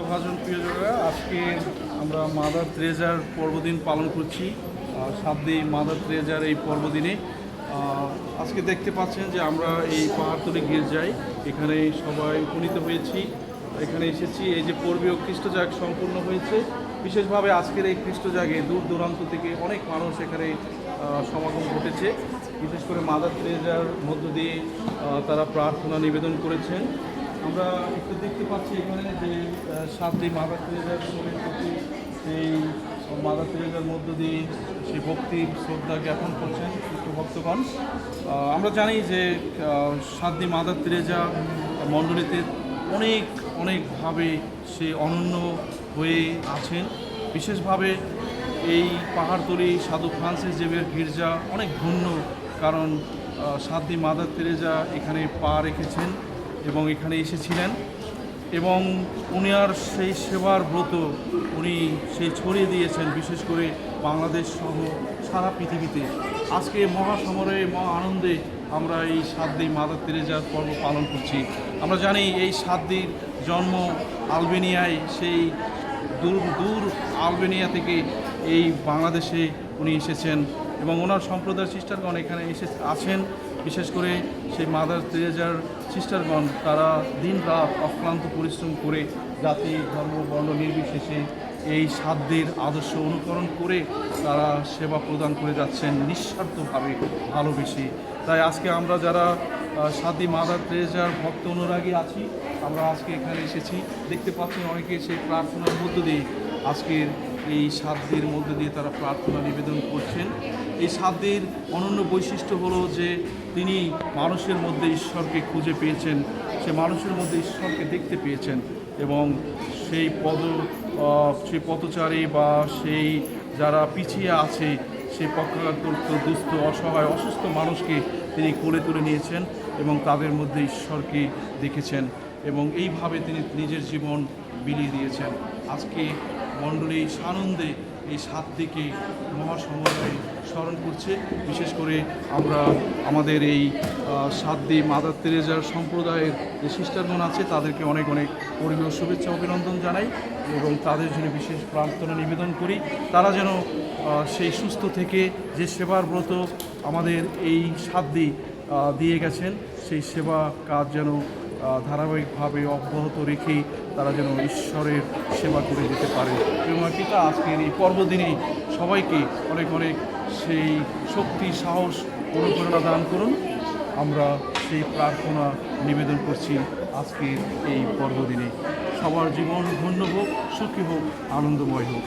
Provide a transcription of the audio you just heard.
ভাজন প্রিয়জনেরা, আজকে আমরা মাদার তেরেজার পর্বদিন পালন করছি। 7 দিন মাদার তেরেজার এই পর্বদিনে আজকে দেখতে পাচ্ছেন যে আমরা এই পাহাড়তলি গির্জায় এখানে সবাই উপনীত হয়েছি। এখানে এসেছি, এই যে পর্বীয় খ্রিস্টজাগ সম্পূর্ণ হয়েছে। বিশেষভাবে আজকের এই খ্রিস্টজাগে দূর দূরান্ত থেকে অনেক মানুষ এখানে সমাগম ঘটেছে। বিশেষ করে মাদার তেরেজার মধ্য দিয়ে তারা প্রার্থনা নিবেদন করেছেন। আমরা একটু দেখতে পাচ্ছি এখানে যে 7 দিন মাদার তেরেজার শরীর প্রতি সেই মাদার তেরেজার মধ্য দিয়ে সেই ভক্তির শ্রদ্ধা জ্ঞাপন করছেন কিছু ভক্তগণ। আমরা জানি যে 7 দিন মাদার তেরেজা মণ্ডলীতে অনেকভাবে সে অনন্য হয়ে আছেন। বিশেষভাবে এই পাহাড়তলি সাধু ফ্রান্সিস জেভিয়ার গির্জা অনেক ধন্য, কারণ 7 দিন মাদার তেরেজা এখানে পা রেখেছেন এবং এখানে এসেছিলেন, এবং উনি আর সেই সেবার ব্রত উনি সেই ছড়িয়ে দিয়েছেন, বিশেষ করে বাংলাদেশ সহ সারা পৃথিবীতে। আজকে মহাসমরে মহা আনন্দে আমরা এই 7 দিন মাদার তেরেজার পর্ব পালন করছি। আমরা জানি এই 7 দিন জন্ম আলবেনিয়ায়, সেই দূর আলবেনিয়া থেকে এই বাংলাদেশে উনি এসেছেন এবং ওনার সম্প্রদায়ের সিস্টারগণ এখানে আছেন। বিশেষ করে সেই মাদার তেরেজার সিস্টারগণ তারা দিন রাত অক্লান্ত পরিশ্রম করে জাতি ধর্ম বর্ণ নির্বিশেষে এই 7 দিন আদর্শ অনুকরণ করে তারা সেবা প্রদান করে যাচ্ছেন নিঃস্বার্থভাবে ভালোবেসে। তাই আজকে আমরা যারা 7 দিন মাদার তেরেজার ভক্ত অনুরাগী আছি, আমরা আজকে এখানে এসেছি। দেখতে পাচ্ছেন অনেকে সেই প্রার্থনার মধ্য দিয়ে আজকের এই 7 দিনের মধ্যে দিয়ে তারা প্রার্থনা নিবেদন করছেন। এই 7 দিন অনন্য বৈশিষ্ট্য হলো যে তিনি মানুষের মধ্যে ঈশ্বরকে খুঁজে পেয়েছেন, সে মানুষের মধ্যে ঈশ্বরকে দেখতে পেয়েছেন, এবং সেই পথচারী বা সেই যারা পিছিয়ে আছে সেই পক্ষাঘাতগ্রস্ত দুস্থ অসহায় অসুস্থ মানুষকে তিনি কোলে তুলে নিয়েছেন এবং তাদের মধ্যে ঈশ্বরকে দেখেছেন, এবং এইভাবে তিনি নিজের জীবন বিলিয়ে দিয়েছেন। আজকে মণ্ডলী সানন্দে এই 7 দিকে মহাসময়ে স্মরণ করছে। বিশেষ করে আমরা আমাদের এই 7 দিন মাদার তেরেজার সম্প্রদায়ের যে সিস্টারগণ আছে তাদেরকে অনেক পরিবেশ শুভেচ্ছা অভিনন্দন জানাই এবং তাদের জন্য বিশেষ প্রার্থনা নিবেদন করি। তারা যেন সেই সুস্থ থেকে যে সেবার ব্রত আমাদের এই 7 দিন দিয়ে গেছেন, সেই সেবা কাজ যেন ধারাবাহিকভাবে অব্যাহত রেখে তারা যেন ঈশ্বরের সেবা করে যেতে পারে। এবং পিতা আজকের এই পর্বদিনে সবাইকে অনেক সেই শক্তি সাহস অনুপ্রেরণা দান করুন। আমরা সেই প্রার্থনা নিবেদন করছি আজকের এই পর্বদিনে। সবার জীবন ধন্য হোক, সুখী হোক, আনন্দময় হোক।